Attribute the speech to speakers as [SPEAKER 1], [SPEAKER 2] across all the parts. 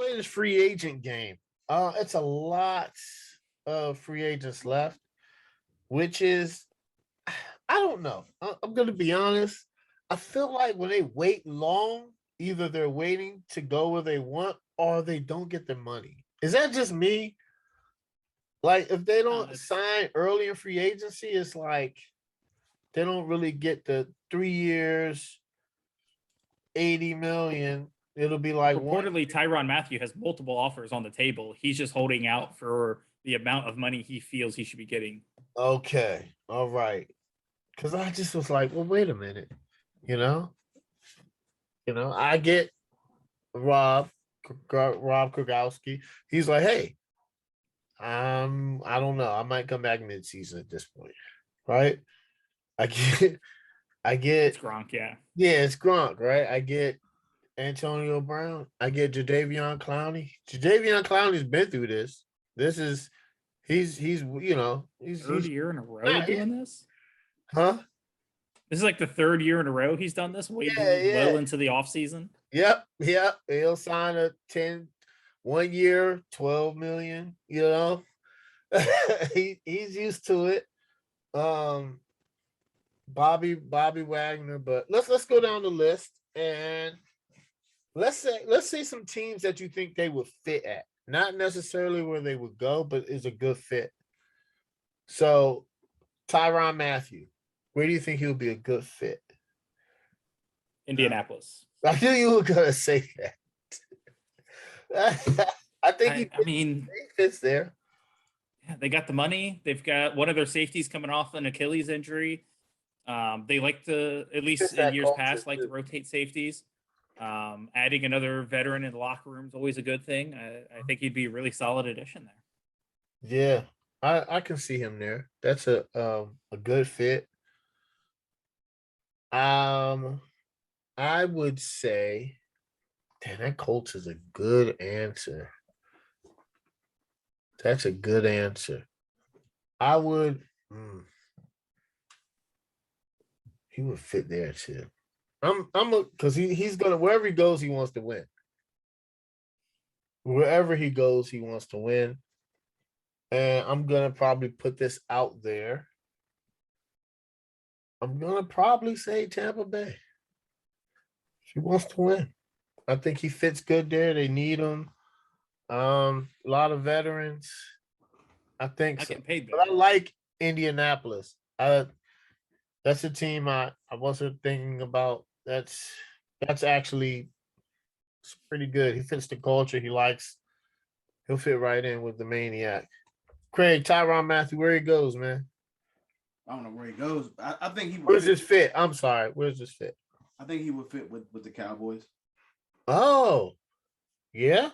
[SPEAKER 1] play this free agent game. It's a lot of free agents left, which is, I don't know. I'm going to be honest. I feel like when they wait long, either they're waiting to go where they want or they don't get their money. Is that just me? Like, if they don't sign early in free agency, it's like they don't really get the 3 years, 80 million. It'll be like
[SPEAKER 2] reportedly Tyron Matthew has multiple offers on the table. He's just holding out for the amount of money he feels he should be getting.
[SPEAKER 1] Okay. All right. Because I just was like, well, wait a minute. You know, I get Rob Krogowski. He's like, hey, I don't know. I might come back mid-season at this point, right? I get
[SPEAKER 2] It's Gronk, yeah.
[SPEAKER 1] Yeah, it's Gronk, right? I get Antonio Brown. I get Jadeveon Clowney. Jadeveon Clowney's been through this. He's
[SPEAKER 2] third year in a row doing this?
[SPEAKER 1] Huh?
[SPEAKER 2] This is like the third year in a row he's done this, well into the offseason.
[SPEAKER 1] Yep. He'll sign a 1 year, $12 million, he's used to it. Bobby Wagner, but let's go down the list and let's say some teams that you think they would fit at. Not necessarily where they would go, but is a good fit. So Tyron Matthew, where do you think he would be a good fit?
[SPEAKER 2] Indianapolis.
[SPEAKER 1] I knew you were gonna say that. I think he fits there.
[SPEAKER 2] Yeah, they got the money. They've got one of their safeties coming off an Achilles injury. They like to, at least in years past, like to rotate safeties. Adding another veteran in the locker room is always a good thing. I think he'd be a really solid addition there.
[SPEAKER 1] Yeah, I can see him there. That's a good fit. I would say, damn, that Colts is a good answer. That's a good answer. I would. He would fit there too. Because he's gonna, wherever he goes, he wants to win. Wherever he goes, he wants to win. And I'm gonna probably put this out there. I'm gonna probably say Tampa Bay. He wants to win. I think he fits good there. They need him. A lot of veterans. I think so. But I like Indianapolis. That's a team I wasn't thinking about. That's actually pretty good. He fits the culture he likes. He'll fit right in with the Maniac. Craig, Tyron Matthew, where he goes, man?
[SPEAKER 3] I don't know where he goes. I think he.
[SPEAKER 1] Where's this fit? I'm sorry. Where's this fit?
[SPEAKER 3] I think he would fit with the Cowboys.
[SPEAKER 1] Oh, yeah.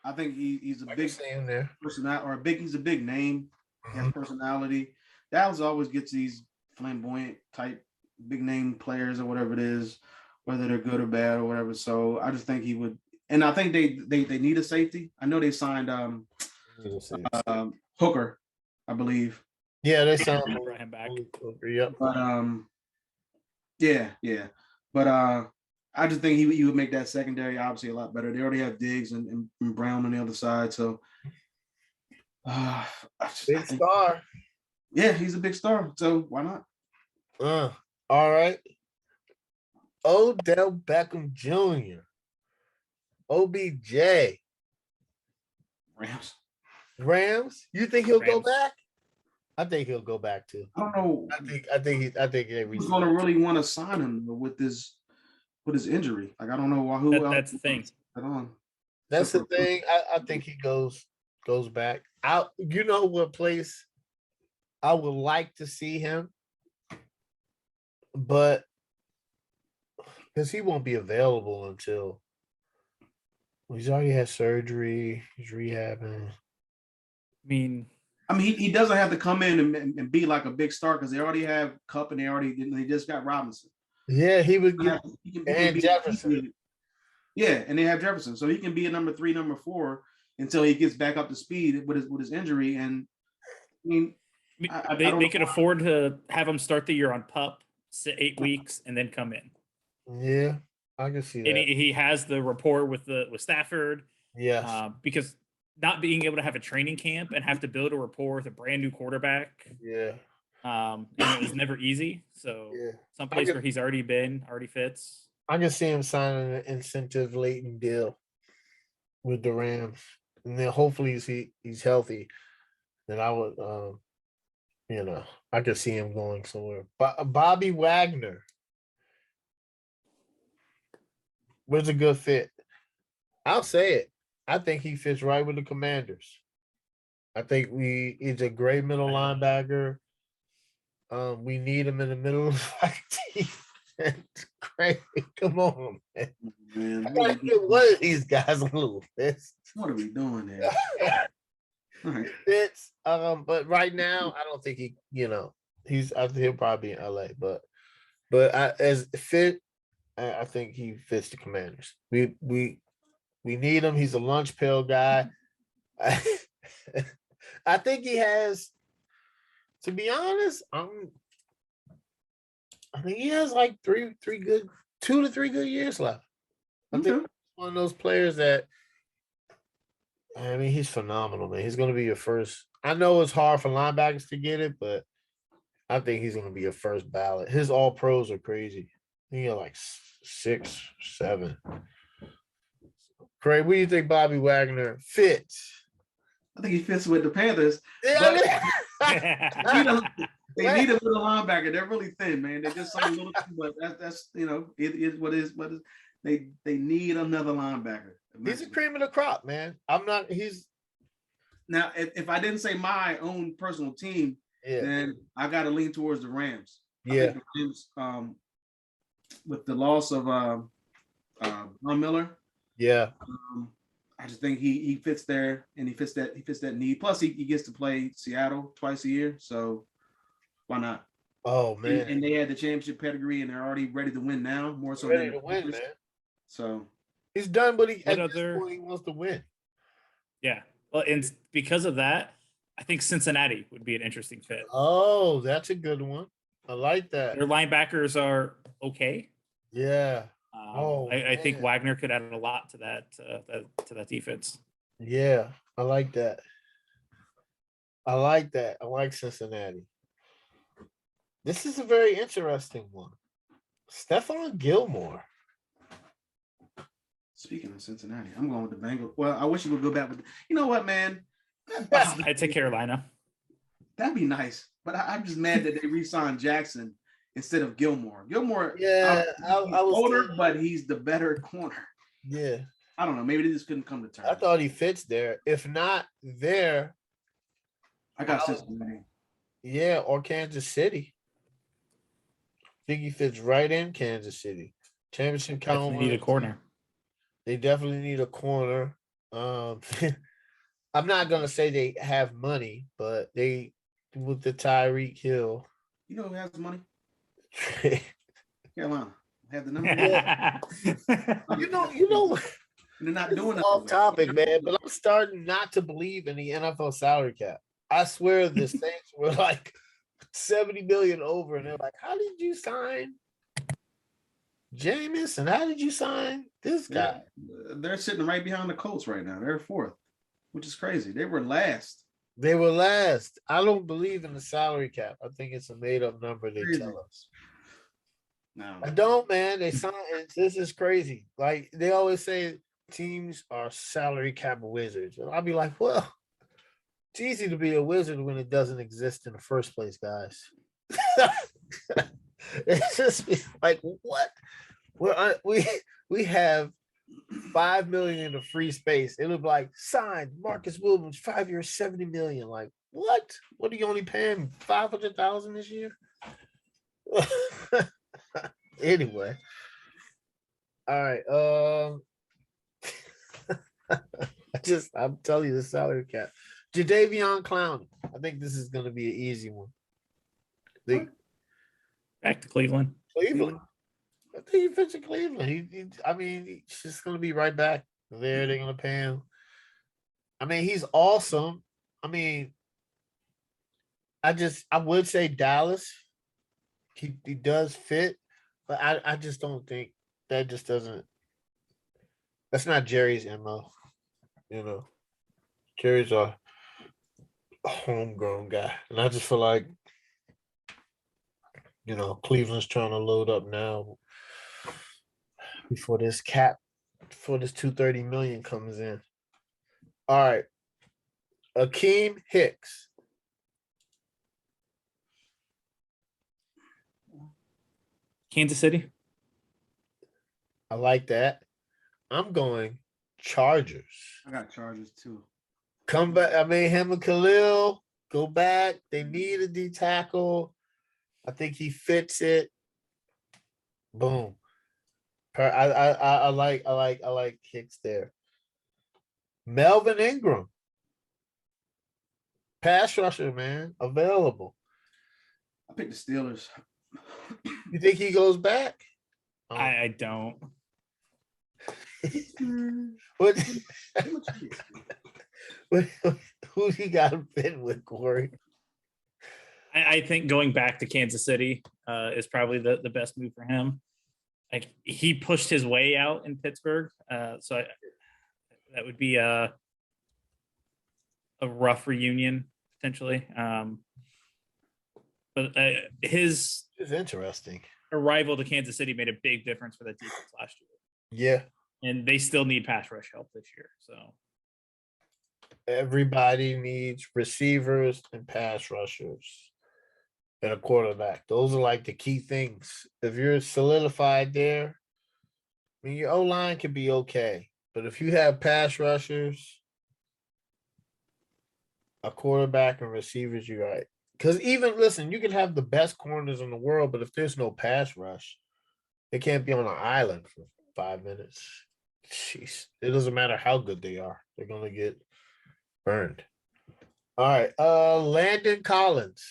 [SPEAKER 3] I think he's a big
[SPEAKER 1] there.
[SPEAKER 3] Personality, he's a big name. He has personality. Dallas always gets these flamboyant type big name players or whatever it is, whether they're good or bad or whatever. So I just think he would, and I think they need a safety. I know they signed Hooker, I believe.
[SPEAKER 1] Yeah, they signed
[SPEAKER 2] him back.
[SPEAKER 1] Hooker, yep.
[SPEAKER 3] But yeah. But I just think he would make that secondary obviously a lot better. They already have Diggs and Brown on the other side, so
[SPEAKER 1] big star.
[SPEAKER 3] Yeah, he's a big star, so why not?
[SPEAKER 1] All right. Odell Beckham Jr. OBJ. Rams? You think he'll go back? I think he'll go back too.
[SPEAKER 3] I don't know.
[SPEAKER 1] I think he's
[SPEAKER 3] going to really want to sign him with his injury. Like I don't know who else.
[SPEAKER 2] That's the thing.
[SPEAKER 1] That's the thing. I think he goes back. You know what place I would like to see him, but because he won't be available until he's already had surgery. He's rehabbing.
[SPEAKER 3] I mean, he doesn't have to come in and be like a big star because they already have Cup and they just got Robinson.
[SPEAKER 1] Yeah, he would get and Jefferson.
[SPEAKER 3] Yeah, and they have Jefferson, so he can be a number 3, number 4 until he gets back up to speed with his injury. And I mean,
[SPEAKER 2] they could afford to have him start the year on PUP, 8 weeks, and then come in.
[SPEAKER 1] Yeah, I can see that.
[SPEAKER 2] And he has the rapport with Stafford.
[SPEAKER 1] Yes.
[SPEAKER 2] Because not being able to have a training camp and have to build a rapport with a brand new quarterback,
[SPEAKER 1] Yeah.
[SPEAKER 2] is never easy. So
[SPEAKER 1] Yeah.
[SPEAKER 2] someplace where he's already been already fits.
[SPEAKER 1] I can see him signing an incentive laden deal with the Rams, and then hopefully he's healthy. Then I would, I could see him going somewhere. But Bobby Wagner was a good fit. I'll say it. I think he fits right with the Commanders. I think he's a great middle linebacker. We need him in the middle of the defense. Great. Come on, man. I gotta get one of these guys a little fist.
[SPEAKER 3] What are we doing there? Right.
[SPEAKER 1] Fits. But right now, I don't think I think he'll probably be in LA, but as fit, I think he fits the Commanders. We need him. He's a lunch pail guy. I think he has. To be honest, I think he has like 2 to 3 good years left. I think he's one of those players that. I mean, he's phenomenal, man. He's going to be your first. I know it's hard for linebackers to get it, but I think he's going to be your first ballot. His all pros are crazy. He got like 6, 7. Craig, what do you think Bobby Wagner fits?
[SPEAKER 3] I think he fits with the Panthers.
[SPEAKER 1] Yeah,
[SPEAKER 3] They need a little linebacker. They're really thin, man. They're just so little, but that's it is what is. But they need another linebacker.
[SPEAKER 1] He's a cream of the crop, man. I'm not. He's
[SPEAKER 3] now. If I didn't say my own personal team, then I got to lean towards the Rams.
[SPEAKER 1] Yeah.
[SPEAKER 3] I think the Rams, with the loss of Von Miller.
[SPEAKER 1] Yeah.
[SPEAKER 3] I just think he fits there, and he fits that need. Plus, he gets to play Seattle twice a year, so why not?
[SPEAKER 1] Oh man!
[SPEAKER 3] And they had the championship pedigree, and they're already ready to win now, more so
[SPEAKER 1] ready to win, man.
[SPEAKER 3] So
[SPEAKER 1] he's done, but at this point he wants to win.
[SPEAKER 2] Yeah, well, and because of that, I think Cincinnati would be an interesting fit.
[SPEAKER 1] Oh, that's a good one. I like that.
[SPEAKER 2] Their linebackers are okay.
[SPEAKER 1] Yeah.
[SPEAKER 2] I think Wagner could add a lot to that defense.
[SPEAKER 1] Yeah, I like that. I like Cincinnati. This is a very interesting one. Stefan Gilmore.
[SPEAKER 3] Speaking of Cincinnati, I'm going with the Bengals. Well, I wish you would go back with. You know what, man?
[SPEAKER 2] I'd take Carolina.
[SPEAKER 3] That'd be nice, but I'm just mad that they re-signed Jackson instead of Gilmore. Gilmore,
[SPEAKER 1] I was
[SPEAKER 3] older, but he's the better corner.
[SPEAKER 1] Yeah.
[SPEAKER 3] I don't know. Maybe they just couldn't come to terms.
[SPEAKER 1] I thought he fits there. If not there,
[SPEAKER 3] I got Cincinnati.
[SPEAKER 1] Yeah, or Kansas City. I think he fits right in Kansas City. Championship caliber.
[SPEAKER 2] They need a corner.
[SPEAKER 1] They definitely need a corner. I'm not gonna say they have money, but they with the Tyreek Hill.
[SPEAKER 3] You know who has money? Carolina have the number.
[SPEAKER 1] You know.
[SPEAKER 3] They're not doing it.
[SPEAKER 1] Off topic, man, but I'm starting not to believe in the NFL salary cap. I swear the Saints were like 70 million over, and they're like, "How did you sign Jameis? And how did you sign this guy?"
[SPEAKER 3] They're sitting right behind the Colts right now. They're 4th, which is crazy. They were last.
[SPEAKER 1] I don't believe in the salary cap. I think it's a made-up number they tell us.
[SPEAKER 3] No,
[SPEAKER 1] I don't, man. They sign. This is crazy. Like they always say, teams are salary cap wizards, and I'll be like, well, it's easy to be a wizard when it doesn't exist in the first place, guys. It's just like, what? We have $5 million of free space. It looked like signed Marcus Williams 5 years, $70 million. Like, what? What are you only paying $500,000 this year? Anyway, all right. I'm telling you, the salary cap. Jadeveon Clowney. I think this is going to be an easy one.
[SPEAKER 2] Back to Cleveland.
[SPEAKER 1] I think he fits in Cleveland. He's just going to be right back there. They're going to pay him. I mean, he's awesome. I mean, I would say Dallas. He does fit, but I just don't think that just doesn't. That's not Jerry's MO. Carries a homegrown guy, and I just feel like Cleveland's trying to load up now before this 230 million comes in. All right, Akeem Hicks.
[SPEAKER 2] Kansas City.
[SPEAKER 1] I like that. I'm going Chargers.
[SPEAKER 3] I got Chargers too.
[SPEAKER 1] Come back. I mean, him and Khalil go back. They need a D tackle. I think he fits it. Boom. I like Hicks there. Melvin Ingram. Pass rusher, man. Available.
[SPEAKER 3] I picked the Steelers.
[SPEAKER 1] You think he goes back?
[SPEAKER 2] I don't.
[SPEAKER 1] What? Who he got to fit with, Corey?
[SPEAKER 2] I think going back to Kansas City is probably the best move for him. Like he pushed his way out in Pittsburgh, so that would be a rough reunion potentially. But his
[SPEAKER 1] It's interesting.
[SPEAKER 2] arrival to Kansas City made a big difference for that defense last year.
[SPEAKER 1] Yeah.
[SPEAKER 2] And they still need pass rush help this year. So
[SPEAKER 1] everybody needs receivers and pass rushers and a quarterback. Those are like the key things. If you're solidified there, I mean, your O-line can be okay. But if you have pass rushers, a quarterback, and receivers, you're right. Because listen, you can have the best corners in the world, but if there's no pass rush, they can't be on an island for 5 minutes. Jeez. It doesn't matter how good they are. They're going to get burned. All right. Landon Collins.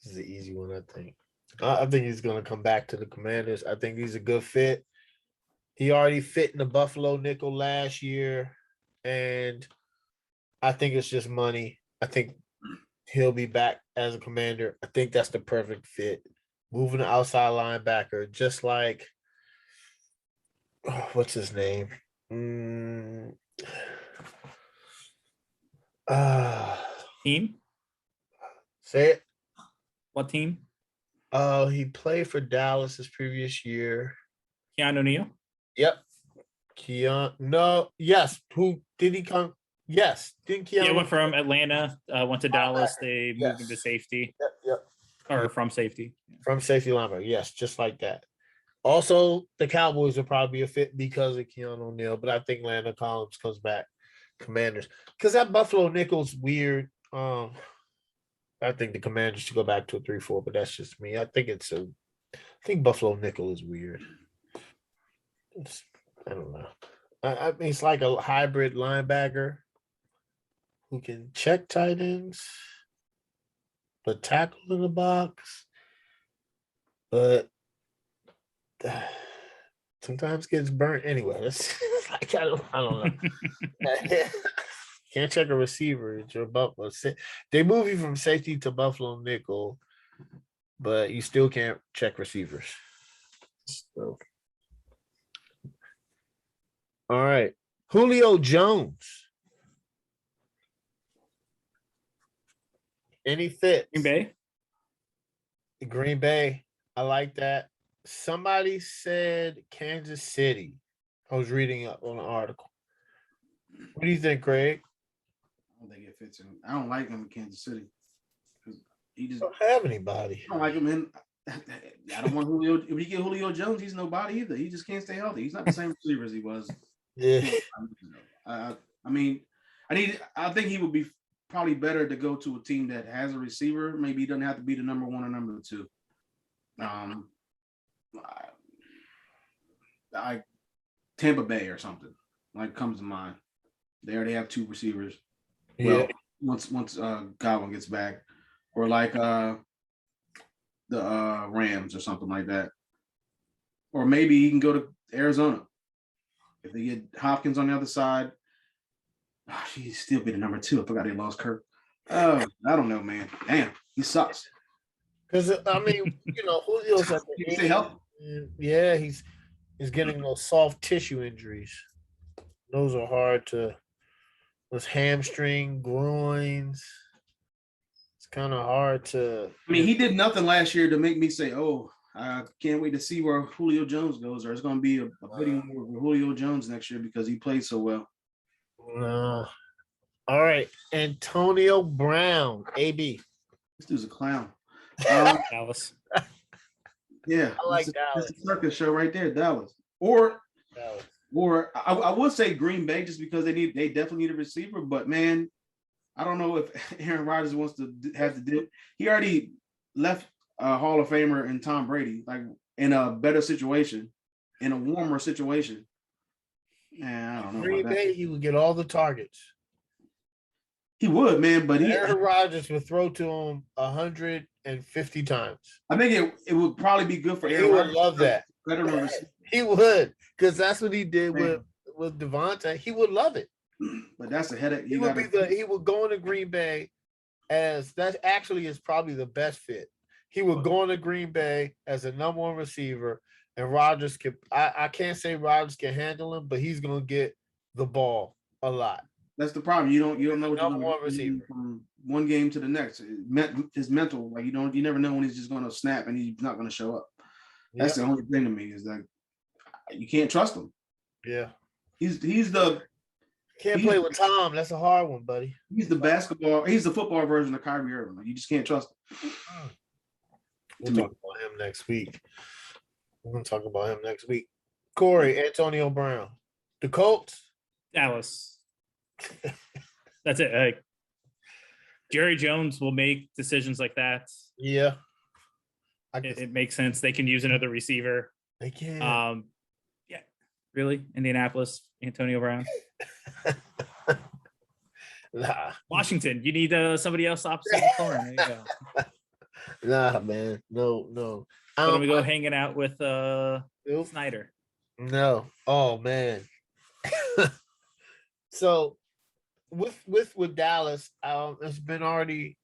[SPEAKER 1] This is an easy one, I think. I think he's going to come back to the Commanders. I think he's a good fit. He already fit in the Buffalo nickel last year, and I think it's just money. I think he'll be back as a Commander. I think that's the perfect fit. Moving the outside linebacker, just like what's his name?
[SPEAKER 2] team?
[SPEAKER 1] Say it.
[SPEAKER 2] What team?
[SPEAKER 1] He played for Dallas his previous year.
[SPEAKER 2] Keanu Neal?
[SPEAKER 1] Yep. No. Yes. Who did he come? Yes. Didn't Keanu?
[SPEAKER 2] Yeah, went from Atlanta, went to Dallas. They moved him to safety.
[SPEAKER 1] Yep.
[SPEAKER 2] Or from safety.
[SPEAKER 1] From safety linebacker. Yes, just like that. Also, the Cowboys will probably be a fit because of Keanu Neal, but I think Landon Collins comes back. Commanders. Because that Buffalo nickel's weird. I think the Commanders should go back to a 3-4, but that's just me. I think Buffalo nickel is weird. I don't know. I mean, it's like a hybrid linebacker who can check tight ends, but tackle in the box, but sometimes gets burnt anyway. It's like I don't know. Can't check a receiver. It's your Buffalo. They move you from safety to Buffalo nickel, but you still can't check receivers. So, all right, Julio Jones. Any fit?
[SPEAKER 2] Green Bay?
[SPEAKER 1] Green Bay. I like that. Somebody said Kansas City. I was reading up on an article. What do you think, Craig?
[SPEAKER 3] I don't think it fits in. I don't like him in Kansas City. He just
[SPEAKER 1] don't have anybody.
[SPEAKER 3] I don't like him in. I don't want Julio. If you get Julio Jones, he's nobody either. He just can't stay healthy. He's not the same receiver as he was.
[SPEAKER 1] Yeah.
[SPEAKER 3] I mean, I think he would be probably better to go to a team that has a receiver. Maybe he doesn't have to be the number one or number two. Tampa Bay or something like comes to mind. They already have two receivers.
[SPEAKER 1] Yeah.
[SPEAKER 3] Well, once Godwin gets back, or like the Rams or something like that, or maybe he can go to Arizona if they get Hopkins on the other side. Oh, he'd still be the number two. I forgot they lost Kirk. I don't know, man. Damn, he sucks.
[SPEAKER 1] Because I mean, Julio's at the
[SPEAKER 3] healthy.
[SPEAKER 1] Yeah, he's getting those soft tissue injuries. Those are hard to. With hamstring, groins, it's kind of hard to.
[SPEAKER 3] I mean, he did nothing last year to make me say, "Oh, I can't wait to see where Julio Jones goes," or it's going to be a bidding war with Julio Jones next year because he played so well.
[SPEAKER 1] All right, Antonio Brown, AB.
[SPEAKER 3] This dude's a clown.
[SPEAKER 2] Dallas.
[SPEAKER 3] Yeah,
[SPEAKER 1] I like Dallas.
[SPEAKER 3] It's a circus show right there, Dallas. Or
[SPEAKER 1] Dallas.
[SPEAKER 3] Or I would say Green Bay just because they definitely need a receiver. But man, I don't know if Aaron Rodgers wants to have to do. He already left a Hall of Famer and Tom Brady like in a better situation, in a warmer situation. And I don't know.
[SPEAKER 1] Green Bay, he would get all the targets.
[SPEAKER 3] He would, man, but
[SPEAKER 1] Aaron Rodgers would throw to him 150 times.
[SPEAKER 3] I think it would probably be good for Aaron.
[SPEAKER 1] He would
[SPEAKER 3] Rodgers.
[SPEAKER 1] love that. He would, because that's what he did with Devontae. He would love it.
[SPEAKER 3] But that's a headache.
[SPEAKER 1] He would go into Green Bay as that actually is probably the best fit. He would go into Green Bay as a number one receiver, and Rodgers could. I can't say Rodgers can handle him, but he's gonna get the ball a lot.
[SPEAKER 3] That's the problem. You don't know what
[SPEAKER 1] number one receiver
[SPEAKER 3] from one game to the next. His mental, like you never know when he's just gonna snap and he's not gonna show up. That's the only thing to me is that you can't trust him.
[SPEAKER 1] Yeah.
[SPEAKER 3] He's the
[SPEAKER 1] can't play with Tom. That's a hard one, buddy.
[SPEAKER 3] He's the football version of Kyrie Irving. Like, you just can't trust him.
[SPEAKER 1] We'll talk about him next week. We're gonna talk about him next week. Corey, Antonio Brown. The Colts?
[SPEAKER 2] Dallas. That's it. Jerry Jones will make decisions like that.
[SPEAKER 1] Yeah.
[SPEAKER 2] It makes sense. They can use another receiver.
[SPEAKER 1] They can.
[SPEAKER 2] Yeah. Really? Indianapolis, Antonio Brown.
[SPEAKER 1] Nah.
[SPEAKER 2] Washington, you need somebody else opposite the corner. There you go.
[SPEAKER 1] Nah, man. No.
[SPEAKER 2] Let me go hanging out with Snyder.
[SPEAKER 1] No. Oh man. So with Dallas, it's been already.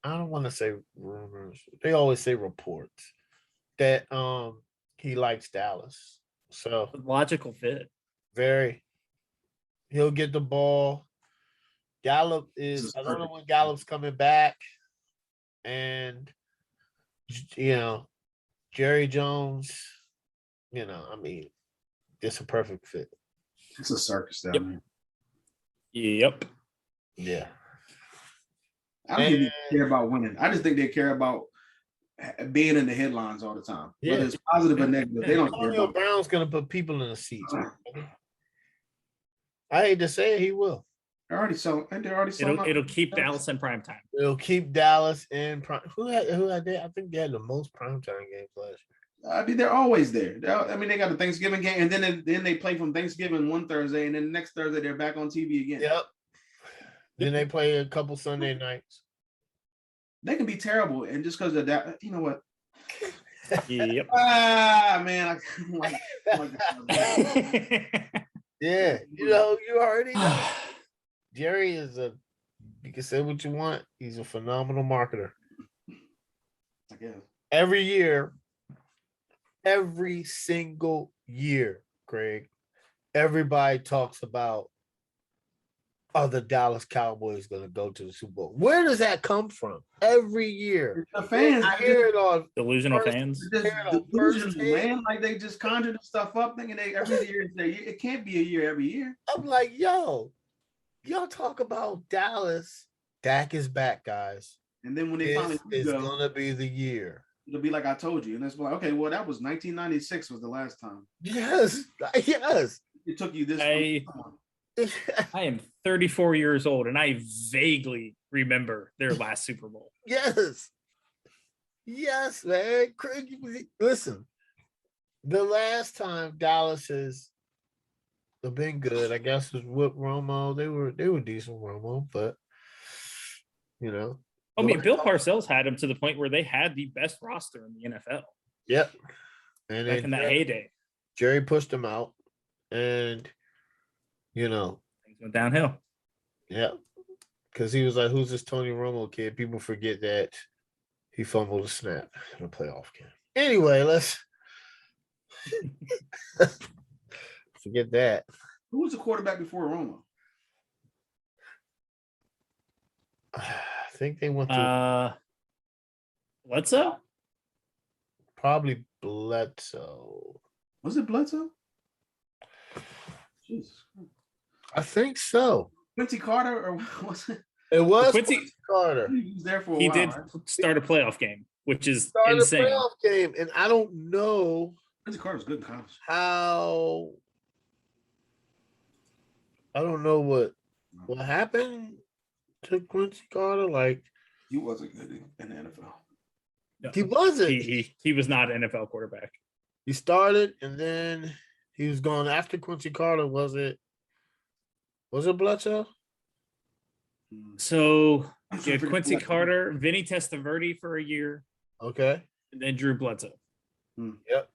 [SPEAKER 1] I don't want to say rumors. They always say reports that he likes Dallas. So
[SPEAKER 2] logical fit.
[SPEAKER 1] Very. He'll get the ball. Gallup is. I don't know when Gallup's coming back, and Jerry Jones. I mean, it's a perfect fit.
[SPEAKER 3] It's a circus down there.
[SPEAKER 2] Yep.
[SPEAKER 1] Yeah.
[SPEAKER 3] I don't think they care about winning. I just think they care about being in the headlines all the time. Yeah. Whether it's positive or negative, they don't care about.
[SPEAKER 1] Brown's going to put people in the seats. I hate to say it, he will.
[SPEAKER 3] They're already selling.
[SPEAKER 2] It'll keep Dallas in prime time.
[SPEAKER 1] It'll keep Dallas in prime. Who had I think they had the most primetime games last year.
[SPEAKER 3] I mean, they're always there. They got the Thanksgiving game, and then they play from Thanksgiving one Thursday, and then the next Thursday they're back on TV again.
[SPEAKER 1] Yep. Then they play a couple Sunday nights.
[SPEAKER 3] They can be terrible, and just because of that, you know what?
[SPEAKER 2] Yep.
[SPEAKER 3] Man,
[SPEAKER 1] yeah, you already know. Jerry is you can say what you want. He's a phenomenal marketer.
[SPEAKER 3] I guess.
[SPEAKER 1] Every single year, Craig, everybody talks about, the Dallas Cowboys going to go to the Super Bowl. Where does that come from? Every year.
[SPEAKER 3] The fans.
[SPEAKER 1] I hear it on
[SPEAKER 2] delusional fans.
[SPEAKER 3] Delusional, man. Like they just conjured stuff up thinking every year. It can't be a year every year.
[SPEAKER 1] I'm like, y'all talk about Dallas. Dak is back, guys.
[SPEAKER 3] And then when they finally
[SPEAKER 1] it's going to be the year.
[SPEAKER 3] It'll be like I told you. And it's like, okay, well, that was 1996 was the last time.
[SPEAKER 1] Yes.
[SPEAKER 3] It took you this long.
[SPEAKER 2] I am 34 years old, and I vaguely remember their last Super Bowl.
[SPEAKER 1] Yes, man. Craig, listen, the last time Dallas has been good, I guess, was with Romo. They were decent, Romo, but
[SPEAKER 2] I mean, Bill Parcells had them to the point where they had the best roster in the NFL.
[SPEAKER 1] Yep, and
[SPEAKER 2] back in that heyday,
[SPEAKER 1] Jerry pushed them out, and
[SPEAKER 2] things went downhill.
[SPEAKER 1] Yeah, because he was like, "Who's this Tony Romo kid?" People forget that he fumbled a snap in a playoff game. Anyway, let's forget that.
[SPEAKER 3] Who was the quarterback before Romo?
[SPEAKER 1] I think they went to
[SPEAKER 2] Bledsoe?
[SPEAKER 1] probably Bledsoe.
[SPEAKER 3] Was it Bledsoe? Jesus.
[SPEAKER 1] I think so.
[SPEAKER 3] Quincy Carter, or was it?
[SPEAKER 1] It was
[SPEAKER 2] Quincy
[SPEAKER 1] Quincy Carter.
[SPEAKER 3] He was there for a
[SPEAKER 2] He
[SPEAKER 3] while.
[SPEAKER 2] did
[SPEAKER 3] Right?
[SPEAKER 2] start a playoff game, which is
[SPEAKER 1] Started
[SPEAKER 2] insane.
[SPEAKER 1] a playoff game, and I don't know
[SPEAKER 3] Quincy Carter was good in college.
[SPEAKER 1] how. I don't know what happened to Quincy Carter. Like
[SPEAKER 3] He wasn't good in the NFL.
[SPEAKER 2] No,
[SPEAKER 1] he wasn't.
[SPEAKER 2] He was not an NFL quarterback.
[SPEAKER 1] He started, and then he was gone after Quincy Carter. Was it Bledsoe?
[SPEAKER 2] So
[SPEAKER 3] I'm
[SPEAKER 2] you
[SPEAKER 3] trying
[SPEAKER 2] had
[SPEAKER 3] to
[SPEAKER 2] Quincy
[SPEAKER 3] figure out-
[SPEAKER 2] Carter, Vinny Testaverde for a year,
[SPEAKER 1] Okay.
[SPEAKER 2] and then Drew Bledsoe.
[SPEAKER 1] Yep.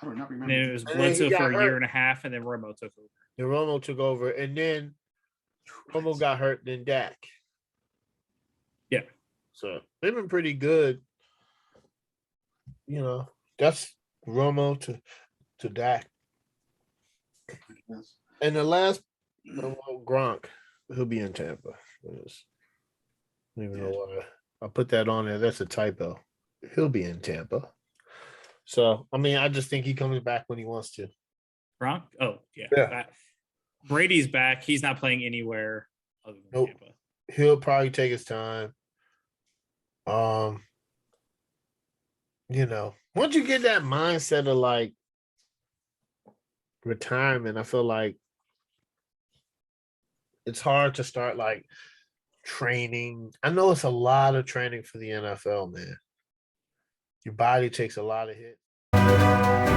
[SPEAKER 3] I do not
[SPEAKER 2] And
[SPEAKER 3] remember.
[SPEAKER 2] then it was
[SPEAKER 1] And then he
[SPEAKER 2] Bledsoe
[SPEAKER 1] got
[SPEAKER 2] for a
[SPEAKER 1] hurt.
[SPEAKER 2] year and a half, and then Romo took over.
[SPEAKER 1] And Romo took over, and then Romo got hurt. Then Dak.
[SPEAKER 2] Yeah.
[SPEAKER 1] So they've been pretty good. You know, that's Romo to Dak.
[SPEAKER 3] Yes.
[SPEAKER 1] And the last Gronk, he'll be in Tampa. I don't even know why I put that on there. That's a typo. He'll be in Tampa. So I mean, I just think he comes back when he wants to.
[SPEAKER 2] Gronk? Oh, yeah.
[SPEAKER 1] Yeah.
[SPEAKER 2] Brady's back. He's not playing anywhere other than
[SPEAKER 1] Nope.
[SPEAKER 2] Tampa.
[SPEAKER 1] He'll probably take his time. You know, once you get that mindset of like retirement, I feel like it's hard to start like training. I know it's a lot of training for the NFL, man. Your body takes a lot of hits.